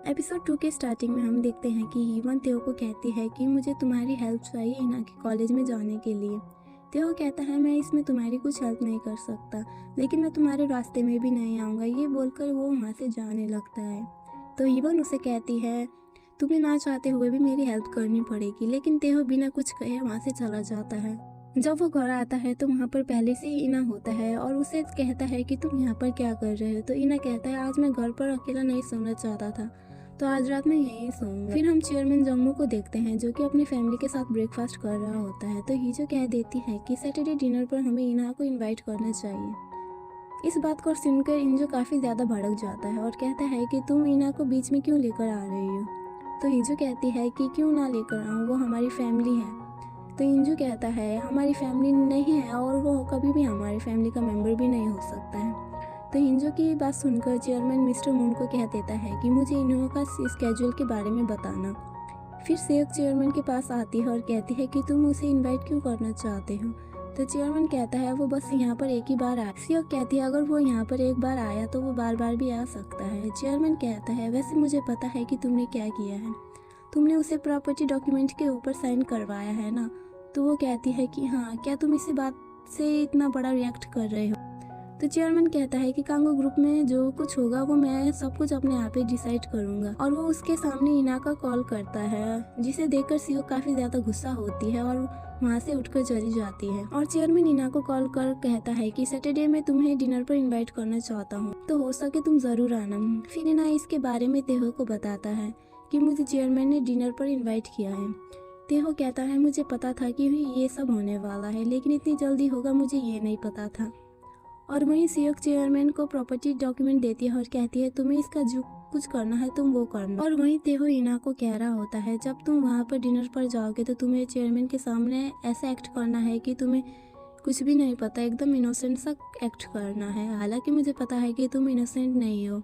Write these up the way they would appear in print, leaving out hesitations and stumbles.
Episode 2 के starting में हम देखते हैं कि हीवन तेओ को कहती है कि मुझे तुम्हारी हेल्प चाहिए इना के कॉलेज में जाने के लिए। तेओ कहता है मैं इसमें तुम्हारी कुछ हेल्प नहीं कर सकता, लेकिन मैं तुम्हारे रास्ते में भी नहीं आऊँगा। ये बोलकर वो वहाँ से जाने लगता है। तो हीवन उसे कहती है तुम्हें ना चाहते हुए भी मेरी हेल्प करनी पड़ेगी, लेकिन तेओ बिना कुछ कहे वहाँ से चला जाता है। जब वो घर आता है तो वहाँ पर पहले से ही इना होता है और उसे कहता है कि तुम यहाँ पर क्या कर रहे हो। तो इना कहता है आज मैं घर पर अकेला नहीं सोना चाहता था, तो आज रात में यहीं सोऊंगा। फिर हम चेयरमैन जंगमू को देखते हैं जो कि अपनी फैमिली के साथ ब्रेकफास्ट कर रहा होता है। तो हीजो कह देती है कि सैटरडे डिनर पर हमें इना को इनवाइट करना चाहिए। इस बात को सुनकर इंजो काफ़ी ज़्यादा भड़क जाता है और कहता है कि तुम इना को बीच में क्यों लेकर आ रही हो। तो हीजो कहती है कि क्यों ना लेकर आऊँ, वो हमारी फैमिली है। तो इंजू कहता है हमारी फैमिली नहीं है और वो कभी भी हमारी फैमिली का मेंबर भी नहीं हो सकता है। तो इंजू की बात सुनकर चेयरमैन मिस्टर मून को कह देता है कि मुझे इन लोगों का स्केड्यूल के बारे में बताना। फिर सेक चेयरमैन के पास आती है और कहती है कि तुम उसे इनवाइट क्यों करना चाहते हो। तो चेयरमैन कहता है वो बस यहाँ पर एक ही बार आया। सियोक कहती है अगर वो यहाँ पर एक बार आया तो वो बार बार भी आ सकता है। चेयरमैन कहता है वैसे मुझे पता है कि तुमने क्या किया है, तुमने उसे प्रॉपर्टी डॉक्यूमेंट के ऊपर साइन करवाया है ना। तो वो कहती है कि हाँ, क्या तुम इसी बात से इतना बड़ा रिएक्ट कर रहे हो। तो चेयरमैन कहता है कि कांगो ग्रुप में जो कुछ होगा वो मैं सब कुछ अपने आप ही डिसाइड करूंगा। और वो उसके सामने इना का कॉल करता है, जिसे देखकर सियो काफ़ी ज़्यादा गुस्सा होती है और वहाँ से उठकर चली जाती है। और चेयरमैन इना को कॉल कर कहता है कि सैटरडे में तुम्हें डिनर पर इन्वाइट करना चाहता हूँ, तो हो सके तुम ज़रूर आना। फिर इना इसके बारे में तेहो को बताता है कि मुझे चेयरमैन ने डिनर पर इन्वाइट किया है। तेहो कहता है मुझे पता था कि ये सब होने वाला है, लेकिन इतनी जल्दी होगा मुझे ये नहीं पता था। और वहीं सियोक चेयरमैन को प्रॉपर्टी डॉक्यूमेंट देती है और कहती है तुम्हें इसका जो कुछ करना है तुम वो करना। और वहीं तेहो इना को कह रहा होता है जब तुम वहाँ पर डिनर पर जाओगे तो तुम्हें चेयरमैन के सामने ऐसा एक्ट करना है कि तुम्हें कुछ भी नहीं पता, एकदम इनोसेंट सा एक्ट करना है। हालांकि मुझे पता है कि तुम इनोसेंट नहीं हो,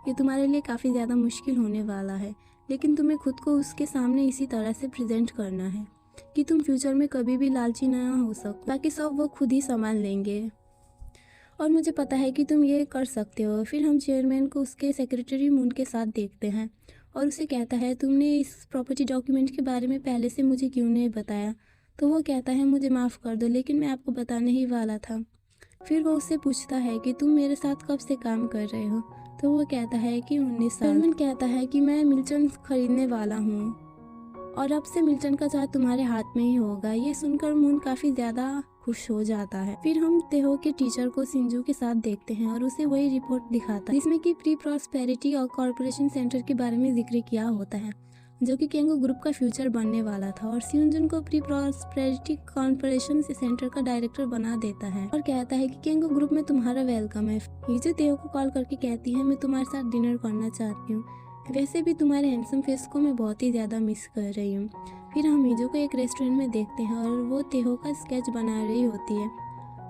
ये तुम्हारे लिए काफ़ी ज़्यादा मुश्किल होने वाला है, लेकिन तुम्हें खुद को उसके सामने इसी तरह से प्रेजेंट करना है कि तुम फ्यूचर में कभी भी लालची ना हो सको, ताकि सब वो खुद ही संभाल लेंगे। और मुझे पता है कि तुम ये कर सकते हो। फिर हम चेयरमैन को उसके सेक्रेटरी मून के साथ देखते हैं और उसे कहता है तुमने इस प्रॉपर्टी डॉक्यूमेंट के बारे में पहले से मुझे क्यों नहीं बताया। तो वो कहता है मुझे माफ़ कर दो, लेकिन मैं आपको बताने ही वाला था। फिर वो उससे पूछता है कि तुम मेरे साथ कब से काम कर रहे हो। तो वो कहता है कि 19 साल। चेयरमैन कहता है कि मैं मिल्टन खरीदने वाला हूँ और अब से मिल्टन का चार्ज तुम्हारे हाथ में ही होगा। ये सुनकर मून काफ़ी ज़्यादा खुश हो जाता है। फिर हम तेहो के टीचर को सिंजू के साथ देखते हैं और उसे वही रिपोर्ट दिखाता है जिसमें कि प्री प्रॉस्पेरिटी और कॉर्पोरेशन सेंटर के बारे में जिक्र किया होता है, जो कि केंगो ग्रुप का फ्यूचर बनने वाला था। और सियोंजुन को प्री प्रॉस्पेरिटी कॉर्पोरेशन सेंटर का डायरेक्टर बना देता है और कहता है कि केंगो ग्रुप में तुम्हारा वेलकम है। हिजो तेहो को कॉल करके कहती है मैं तुम्हारे साथ डिनर करना चाहती हूँ, वैसे भी तुम्हारे हैंडसम फेस को मैं बहुत ही ज़्यादा मिस कर रही हूँ। फिर हम हिजो को एक रेस्टोरेंट में देखते हैं और वो तेहो का स्केच बना रही होती है।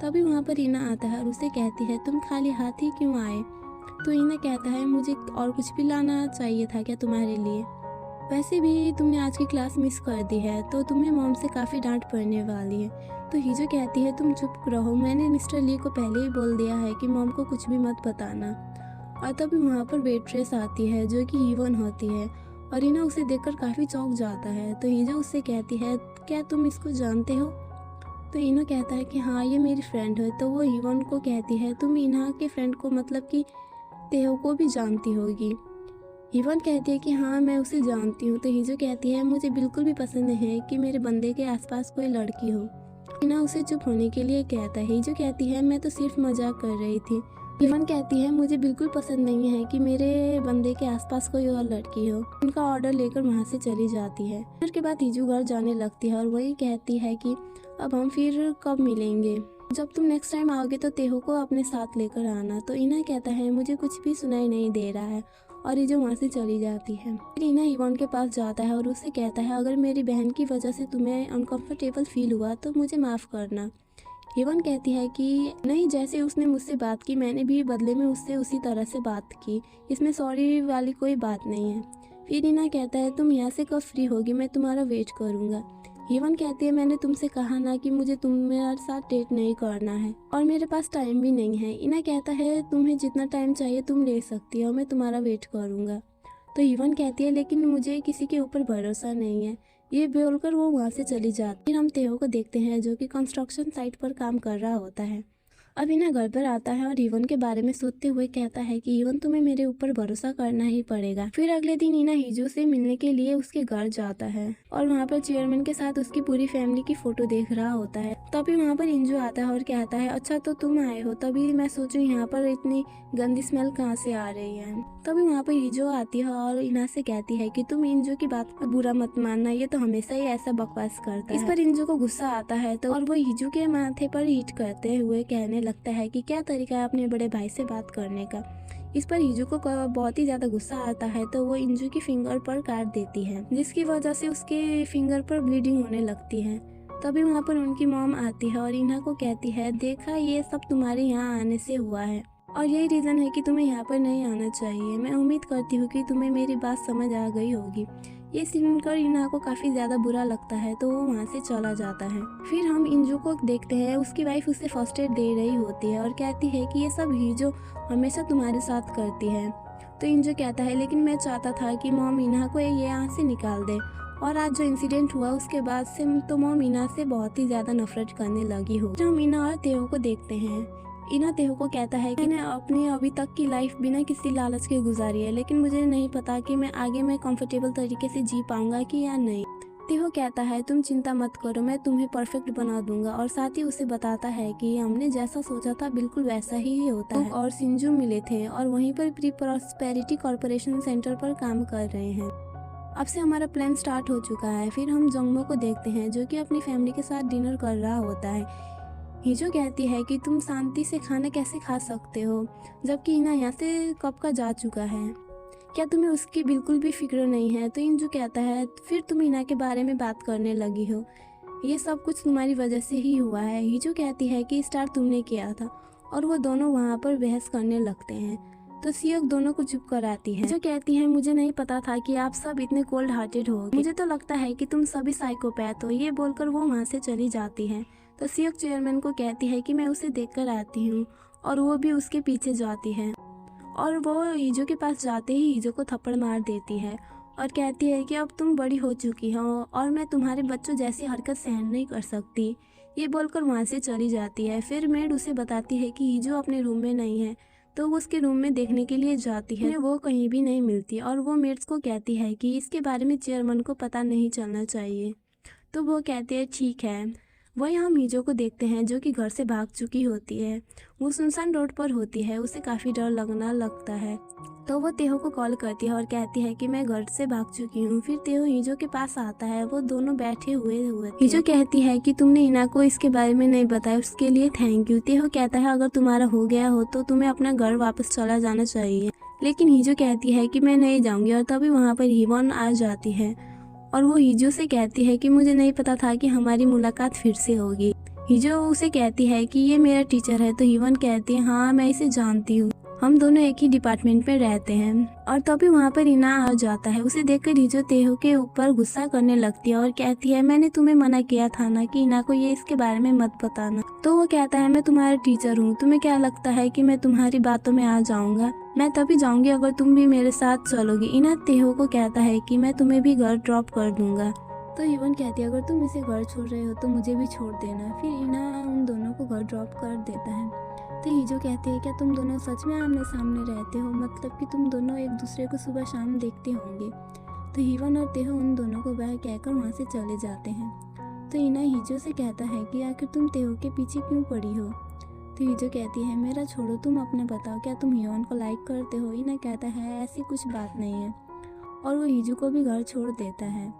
तभी वहाँ पर इना आता है और उसे कहती है तुम खाली हाथ ही क्यों आए। तो इना कहता है मुझे और कुछ भी लाना चाहिए था क्या तुम्हारे लिए, वैसे भी तुमने आज की क्लास मिस कर दी है तो तुम्हें मॉम से काफ़ी डांट पड़ने वाली है। तो हिजो कहती है तुम चुप रहो, मैंने मिस्टर ली को पहले ही बोल दिया है कि मॉम को कुछ भी मत बताना। और तभी वहाँ पर वेट्रेस आती है जो कि हीवन होती है और इना उसे देखकर काफ़ी चौंक जाता है। तो हिजो उससे कहती है क्या तुम इसको जानते हो। तो इना कहता है कि हाँ ये मेरी फ्रेंड है। तो वो हीवन को कहती है तुम इना के फ्रेंड को मतलब कि तेहो को भी जानती होगी। हीवन कहती है कि हाँ मैं उसे जानती हूँ। तो हिजो कहती है मुझे बिल्कुल भी पसंद नहीं है कि मेरे बंदे के आसपास कोई लड़की हो। इना उसे चुप होने के लिए कहता है। हिजो कहती है मैं तो सिर्फ मजाक कर रही थी। हीवन कहती है मुझे बिल्कुल पसंद नहीं है कि मेरे बंदे के आसपास कोई और लड़की हो। उनका ऑर्डर लेकर वहाँ से चली जाती है। फिर के बाद हिजो घर जाने लगती है और वही कहती है कि अब हम फिर कब मिलेंगे, जब तुम नेक्स्ट टाइम आओगे तो तेहो को अपने साथ लेकर आना। तो इना कहता है मुझे कुछ भी सुनाई नहीं दे रहा है और हिजो वहाँ से चली जाती है। फिर इना हीवन के पास जाता है और उससे कहता है अगर मेरी बहन की वजह से तुम्हें अनकंफर्टेबल फील हुआ तो मुझे माफ़ करना। हीवन कहती है कि नहीं, जैसे उसने मुझसे बात की मैंने भी बदले में उससे उसी तरह से बात की, इसमें सॉरी वाली कोई बात नहीं है। फिर इना कहता है तुम यहाँ से कब फ्री होगी, मैं तुम्हारा वेट करूँगा। हीवन कहती है मैंने तुमसे कहा ना कि मुझे तुम्हारे साथ डेट नहीं करना है और मेरे पास टाइम भी नहीं है। इना कहता है तुम्हें जितना टाइम चाहिए तुम ले सकती हो, मैं तुम्हारा वेट करूँगा। तो हीवन कहती है लेकिन मुझे किसी के ऊपर भरोसा नहीं है। ये बोलकर वो वहाँ से चली जाती। फिर हम तेहो को देखते हैं जो कि कंस्ट्रक्शन साइट पर काम कर रहा होता है। अब इना घर पर आता है और हीवन के बारे में सोचते हुए कहता है कि हीवन तुम्हें मेरे ऊपर भरोसा करना ही पड़ेगा। फिर अगले दिन इना हिजो से मिलने के लिए उसके घर जाता है और वहाँ पर चेयरमैन के साथ उसकी पूरी फैमिली की फोटो देख रहा होता है। तभी वहाँ पर इंजो आता है और कहता है अच्छा तो तुम आए हो, तभी मैं सोचूं यहाँ पर इतनी गंदी स्मेल कहाँ से आ रही है। तभी वहाँ पर हिजो आती है और इना से कहती है कि तुम इंजो की बात पर बुरा मत मानना, ये तो हमेशा ही ऐसा बकवास करता है। इस पर इंजो को गुस्सा आता है तो और वो हिजो के माथे पर हिट करते हुए कहने लगता है कि क्या तरीका है अपने बड़े भाई से बात करने का। इस पर हिजो को बहुत ही ज्यादा गुस्सा आता है तो वो इंजो की फिंगर पर काट देती है, जिसकी वजह से उसके फिंगर पर ब्लीडिंग होने लगती है। तभी वहाँ पर उनकी मॉम आती है और इन्हा को कहती है देखा ये सब तुम्हारे यहाँ आने से हुआ है और यही रीजन है कि तुम्हें यहाँ पर नहीं आना चाहिए। मैं उम्मीद करती हूँ कि तुम्हें मेरी बात समझ आ गई होगी। ये सुनकर इन्हा को काफी ज्यादा बुरा लगता है तो वो वहाँ से चला जाता है। फिर हम इंजो को देखते हैं, उसकी वाइफ उसे फर्स्ट एड दे रही होती है और कहती है कि ये सब हिजो हमेशा तुम्हारे साथ करती है। तो इंजो कहता है लेकिन मैं चाहता था कि मॉम इन्हा को ये यहाँ से निकाल दे। और आज जो इंसिडेंट हुआ उसके बाद से तो मॉम इना से बहुत ही ज्यादा नफरत करने लगी हो। हम इना और तेहो को देखते हैं। इना तेहो को कहता है कि मैंने अपनी अभी तक की लाइफ बिना किसी लालच के गुजारी है, लेकिन मुझे नहीं पता कि मैं आगे में कंफर्टेबल तरीके से जी पाऊंगा कि या नहीं। तेहो कहता है तुम चिंता मत करो, मैं तुम्हें परफेक्ट बना दूंगा और साथ ही उसे बताता है कि हमने जैसा सोचा था बिल्कुल वैसा ही होता है। और सिंजू मिले थे और वहीं पर प्री प्रॉस्पेरिटी कॉर्पोरेशन सेंटर पर काम कर रहे हैं। अब से हमारा प्लान स्टार्ट हो चुका है। फिर हम जंगमो को देखते हैं जो कि अपनी फैमिली के साथ डिनर कर रहा होता है। हिजो कहती है कि तुम शांति से खाना कैसे खा सकते हो जबकि इना यहाँ से कब का जा चुका है, क्या तुम्हें उसकी बिल्कुल भी फिक्र नहीं है। तो इंजू कहता है फिर तुम इना के बारे में बात करने लगी हो, ये सब कुछ तुम्हारी वजह से ही हुआ है। हिजो कहती है कि स्टार्ट तुमने किया था और वो दोनों वहाँ पर बहस करने लगते हैं। तो सियोक दोनों को चुप कराती है। जो कहती है मुझे नहीं पता था कि आप सब इतने कोल्ड हार्टेड हो, मुझे तो लगता है कि तुम सभी साइकोपैथ हो। ये बोलकर वो वहाँ से चली जाती है। तो सियोक चेयरमैन को कहती है कि मैं उसे देखकर आती हूँ और वो भी उसके पीछे जाती है और वो हिजो के पास जाते ही हिजो को थप्पड़ मार देती है और कहती है कि अब तुम बड़ी हो चुकी हो और मैं तुम्हारे बच्चों जैसी हरकत सहन नहीं कर सकती। ये बोलकर वहाँ से चली जाती है। फिर मेड उसे बताती है कि हिजो अपने रूम में नहीं है तो वो उसके रूम में देखने के लिए जाती है, वो कहीं भी नहीं मिलती और वो मेड्स को कहती है कि इसके बारे में चेयरमैन को पता नहीं चलना चाहिए। तो वो कहते हैं ठीक है। वही हम हिजो को देखते हैं जो कि घर से भाग चुकी होती है। वो सुनसान रोड पर होती है, उसे काफ़ी डर लगना लगता है तो वो तेहो को कॉल करती है और कहती है कि मैं घर से भाग चुकी हूँ। फिर तेहो हिजो के पास आता है, वो दोनों बैठे हुए हिजो कहती है कि तुमने इना को इसके बारे में नहीं बताया, उसके लिए थैंक यू। तेहो कहता है अगर तुम्हारा हो गया हो तो तुम्हें अपना घर वापस चला जाना चाहिए, लेकिन हिजो कहती है कि मैं नहीं जाऊंगी। और तभी वहाँ पर हिवन आ जाती है और वो हिजो से कहती है कि मुझे नहीं पता था कि हमारी मुलाकात फिर से होगी। हिजो उसे कहती है कि ये मेरा टीचर है तो हिवन कहती है हाँ मैं इसे जानती हूँ, हम दोनों एक ही डिपार्टमेंट में रहते हैं। और तभी वहाँ पर इना आ जाता है। उसे देखकर हिजो तेहो के ऊपर गुस्सा करने लगती है और कहती है मैंने तुम्हें मना किया था ना कि इना को ये इसके बारे में मत बताना। तो वो कहता है मैं तुम्हारा टीचर हूँ, तुम्हें क्या लगता है कि मैं तुम्हारी बातों में आ जाऊंगा? मैं तभी जाऊंगी अगर तुम भी मेरे साथ चलोगी। इना तेहो को कहता है कि मैं तुम्हें भी घर ड्रॉप कर दूंगा। तो हिवन कहती है अगर तुम इसे घर छोड़ रहे हो तो मुझे भी छोड़ देना। फिर इना उन दोनों को घर ड्रॉप कर देता है। तो हिजो कहती है क्या तुम दोनों सच में आमने सामने रहते हो, मतलब कि तुम दोनों एक दूसरे को सुबह शाम देखते होंगे। तो हिवन और तेहो उन दोनों को वह कहकर वहाँ से चले जाते हैं। तो इना हिजो से कहता है कि आखिर तुम तेहो के पीछे क्यों पड़ी हो। तो हिजो कहती है मेरा छोड़ो, तुम अपना बताओ, क्या तुम हिवन को लाइक करते हो। इना कहता है ऐसी कुछ बात नहीं है और वो हिजो को भी घर छोड़ देता है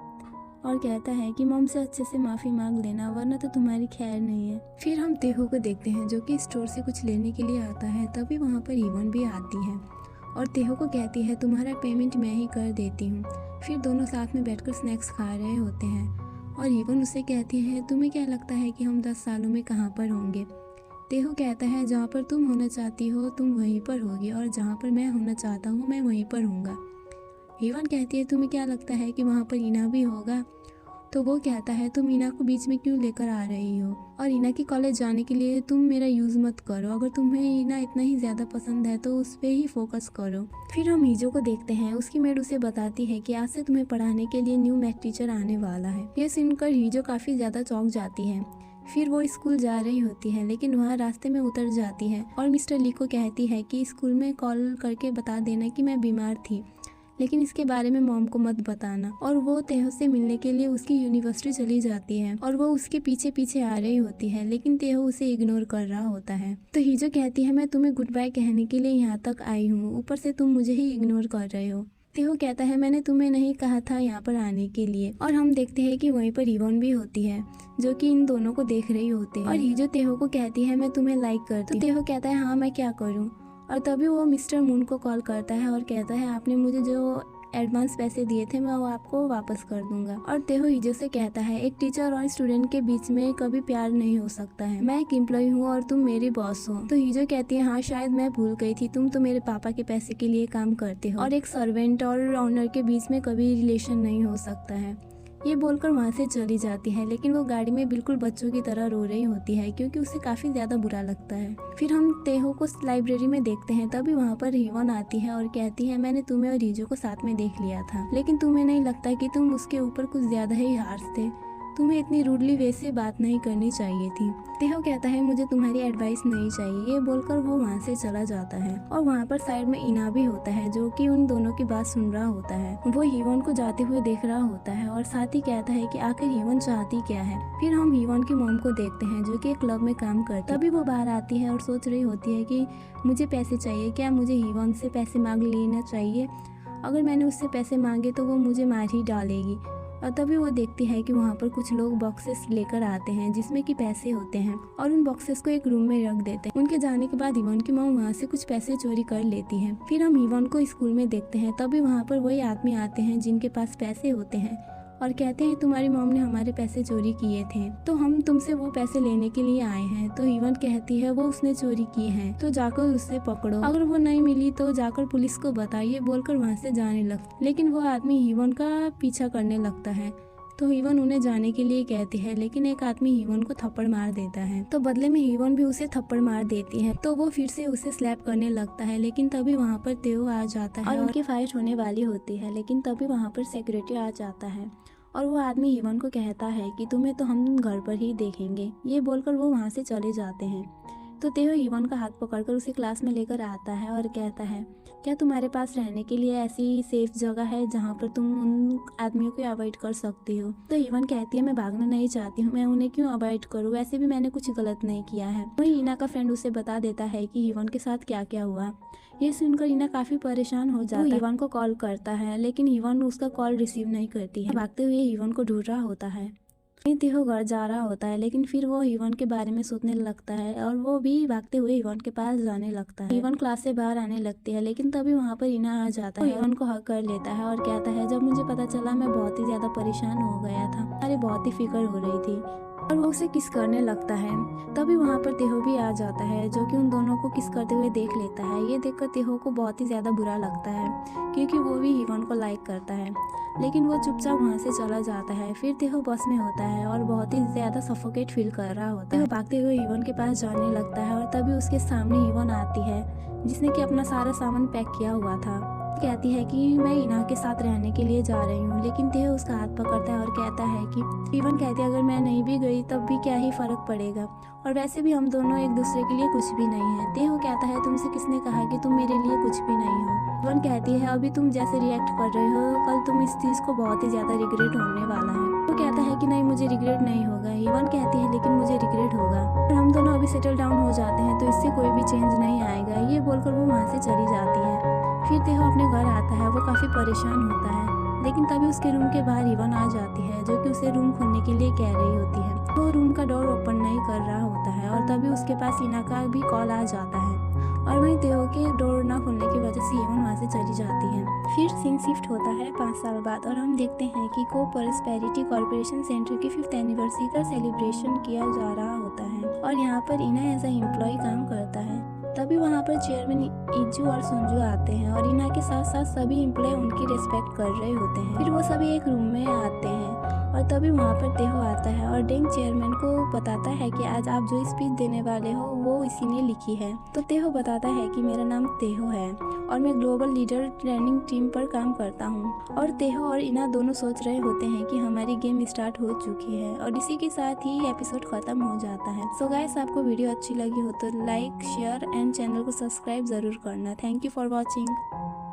और कहता है कि मॉम से अच्छे से माफ़ी मांग लेना वरना तो तुम्हारी खैर नहीं है। फिर हम तेहो को देखते हैं जो कि स्टोर से कुछ लेने के लिए आता है। तभी वहाँ पर हिवन भी आती है और तेहो को कहती है तुम्हारा पेमेंट मैं ही कर देती हूँ। फिर दोनों साथ में बैठकर स्नैक्स खा रहे होते हैं और हिवन उसे कहती है तुम्हें क्या लगता है कि हम 10 सालों में कहाँ पर होंगे। तेहो कहता है जहाँ पर तुम होना चाहती हो तुम वहीं पर होगी और जहाँ पर मैं होना चाहता हूँ मैं वहीं पर होऊंगा। हिवन कहती है तुम्हें क्या लगता है कि वहाँ पर इना भी होगा। तो वो कहता है तुम ईना को बीच में क्यों लेकर आ रही हो, और ईना की कॉलेज जाने के लिए तुम मेरा यूज़ मत करो। अगर तुम्हें ईना इतना ही ज़्यादा पसंद है तो उस पर ही फोकस करो। फिर हम हीजो को देखते हैं। उसकी मेड उसे बताती है कि आज से तुम्हें पढ़ाने के लिए न्यू मैथ टीचर आने वाला है। ये सुनकर हीजो काफ़ी ज़्यादा चौंक जाती है। फिर वो स्कूल जा रही होती है, लेकिन वहाँ रास्ते में उतर जाती है और मिस्टर ली को कहती है कि स्कूल में कॉल करके बता देना कि मैं बीमार थी, लेकिन इसके बारे में मॉम को मत बताना। और वो तेहो से मिलने के लिए उसकी यूनिवर्सिटी चली जाती है और वो उसके पीछे पीछे आ रही होती है, लेकिन तेहो उसे इग्नोर कर रहा होता है। तो हीजो कहती है मैं तुम्हें गुड बाय कहने के लिए यहाँ तक आई हूँ, ऊपर से तुम मुझे ही इग्नोर कर रहे हो। तेहो कहता है मैंने तुम्हें नहीं कहा था यहाँ पर आने के लिए। और हम देखते हैं कि वहीं पर इवोन भी होती है जो कि इन दोनों को देख रही होती है। और हीजो तेहो को कहती है मैं तुम्हें लाइक करती हूँ। तो तेहो कहता है हाँ मैं क्या करूँ। और तभी वो मिस्टर मून को कॉल करता है और कहता है आपने मुझे जो एडवांस पैसे दिए थे मैं वो आपको वापस कर दूंगा। और तेहो हीजो से कहता है एक टीचर और स्टूडेंट के बीच में कभी प्यार नहीं हो सकता है। मैं एक एम्प्लॉय हूँ और तुम मेरी बॉस हो। तो हीजो कहती है हाँ शायद मैं भूल गई थी, तुम तो मेरे पापा के पैसे के लिए काम करते हो और एक सर्वेंट और ऑनर के बीच में कभी रिलेशन नहीं हो सकता है। ये बोलकर वहाँ से चली जाती है, लेकिन वो गाड़ी में बिल्कुल बच्चों की तरह रो रही होती है क्योंकि उसे काफ़ी ज़्यादा बुरा लगता है। फिर हम तेहो को लाइब्रेरी में देखते हैं। तभी वहाँ पर हीवन आती है और कहती है मैंने तुम्हें और हीजो को साथ में देख लिया था, लेकिन तुम्हें नहीं लगता कि तुम उसके ऊपर कुछ ज़्यादा ही हार्श थे, तुम्हें इतनी रूडली वैसे बात नहीं करनी चाहिए थी। तेहो कहता है मुझे तुम्हारी एडवाइस नहीं चाहिए। ये बोलकर वो वहाँ से चला जाता है। और वहाँ पर साइड में ईना भी होता है जो कि उन दोनों की बात सुन रहा होता है। वो हीवन को जाते हुए देख रहा होता है और साथ ही कहता है कि आखिर हीवन चाहती क्या है। फिर हम हीवन की मॉम को देखते हैं जो कि एक क्लब में काम करती है। तभी वो बाहर आती है और सोच रही होती है कि मुझे पैसे चाहिए, क्या मुझे हीवन से पैसे मांग लेना चाहिए, अगर मैंने उससे पैसे मांगे तो वो मुझे मार ही डालेगी। और तभी वो देखती है कि वहाँ पर कुछ लोग बॉक्सेस लेकर आते हैं जिसमें कि पैसे होते हैं और उन बॉक्सेस को एक रूम में रख देते हैं। उनके जाने के बाद इवन की मॉम वहाँ से कुछ पैसे चोरी कर लेती है। फिर हम इवन को स्कूल में देखते हैं। तभी वहाँ पर वही आदमी आते हैं जिनके पास पैसे होते हैं और कहते हैं तुम्हारी मॉम ने हमारे पैसे चोरी किए थे तो हम तुमसे वो पैसे लेने के लिए आए हैं। तो इवन कहती है वो उसने चोरी किए हैं तो जाकर उससे पकड़ो, अगर वो नहीं मिली तो जाकर पुलिस को बताइए, बोलकर वहाँ से जाने लगती। लेकिन वो आदमी हीवन का पीछा करने लगता है तो हीवन उन्हें जाने के लिए कहती है, लेकिन एक आदमी हीवन को थप्पड़ मार देता है तो बदले में हीवन भी उसे थप्पड़ मार देती है। तो वो फिर से उसे स्लैप करने लगता है, लेकिन तभी वहाँ पर तेओ आ जाता है और उनकी फाइट होने वाली होती है। लेकिन तभी वहाँ पर सिक्योरिटी आ जाता है और वो आदमी हीवन को कहता है कि तुम्हें तो हम घर पर ही देखेंगे। ये बोलकर वो वहाँ से चले जाते हैं। तो तेहो हीवन का हाथ पकड़कर उसे क्लास में लेकर आता है और कहता है क्या तुम्हारे पास रहने के लिए ऐसी सेफ जगह है जहाँ पर तुम उन आदमियों को अवॉइड कर सकती हो। तो हीवन कहती है मैं भागना नहीं चाहती हूँ, मैं उन्हें क्यों अवॉइड करूँ, वैसे भी मैंने कुछ गलत नहीं किया है। वही ईना का फ्रेंड उसे बता देता है कि हीवन के साथ क्या क्या हुआ। ये सुनकर ईना काफी परेशान हो जाता है। वो हीवन को कॉल करता है, लेकिन हीवन उसका कॉल रिसीव नहीं करती है। भागते हुए हीवन को ढूंढ रहा होता है। तेहो घर जा रहा होता है, लेकिन फिर वो हीवन के बारे में सोचने लगता है और वो भी भागते हुए हीवन के पास जाने लगता है। हीवन क्लास से बाहर आने लगती है, लेकिन तभी वहाँ पर ईना आ जाता है। हीवन को हक कर लेता है और कहता है जब मुझे पता चला मैं बहुत ही ज्यादा परेशान हो गया था, अरे बहुत ही फिक्र हो रही थी, और वो उसे किस करने लगता है। तभी वहाँ पर तेहो भी आ जाता है जो कि उन दोनों को किस करते हुए देख लेता है। ये देखकर तेहो को बहुत ही ज़्यादा बुरा लगता है क्योंकि वो भी हीवन को लाइक करता है, लेकिन वो चुपचाप वहाँ से चला जाता है। फिर तेहो बस में होता है और बहुत ही ज़्यादा सफोकेट फील कर रहा होता है। भागते हुए हीवन के पास जाने लगता है और तभी उसके सामने हीवन आती है जिसने कि अपना सारा सामान पैक किया हुआ था। कहती है कि मैं ईना के साथ रहने के लिए जा रही हूँ, लेकिन तेहो उसका हाथ पकड़ता है और कहता है कि ईवन कहती है अगर मैं नहीं भी गई तब भी क्या ही फर्क पड़ेगा, और वैसे भी हम दोनों एक दूसरे के लिए कुछ भी नहीं है। तेहो कहता है तुमसे किसने कहा कि तुम मेरे लिए कुछ भी नहीं हो। ईवन कहती है अभी तुम जैसे रिएक्ट कर रहे हो कल तुम इस चीज़ को बहुत ही ज़्यादा रिग्रेट होने वाला है। वो कहता है कि नहीं मुझे रिग्रेट नहीं होगा। ईवन कहती है लेकिन मुझे रिग्रेट होगा, और हम दोनों अभी सेटल डाउन हो जाते हैं तो इससे कोई भी चेंज नहीं आएगा। ये बोलकर वो वहाँ से चली जाती है। फिर तेहो अपने घर आता है, वो काफ़ी परेशान होता है, लेकिन तभी उसके रूम के बाहर ईवन आ जाती है जो कि उसे रूम खोलने के लिए कह रही होती है। वो रूम का डोर ओपन नहीं कर रहा होता है और तभी उसके पास ईना का भी कॉल आ जाता है, और वहीं तेहो के डोर ना खुलने की वजह से ईवन वहाँ से चली जाती है। फिर सीन शिफ्ट होता है 5 साल बाद और हम देखते हैं कि को प्रॉस्पेरिटी कॉर्पोरेशन सेंटर की 5th एनिवर्सरी का सेलिब्रेशन किया जा रहा होता है और यहाँ पर ईना एज ए एम्प्लॉय काम करता है। तभी वहाँ पर चेयरमैन इज्जू और संजू आते हैं और इना के साथ साथ सभी एम्प्लॉय उनकी रिस्पेक्ट कर रहे होते हैं। फिर वो सभी एक रूम में आते हैं और तभी वहाँ पर तेहो आता है और डेंग चेयरमैन को बताता है कि आज आप जो स्पीच देने वाले हो वो इसी ने लिखी है। तो तेहो बताता है कि मेरा नाम तेहो है और मैं ग्लोबल लीडर ट्रेनिंग टीम पर काम करता हूँ। और तेहो और इना दोनों सोच रहे होते हैं कि हमारी गेम स्टार्ट हो चुकी है और इसी के साथ ही एपिसोड खत्म हो जाता है। सो गाइस, आपको वीडियो अच्छी लगी हो तो लाइक, शेयर एंड चैनल को सब्सक्राइब ज़रूर करना। Thank you for watching.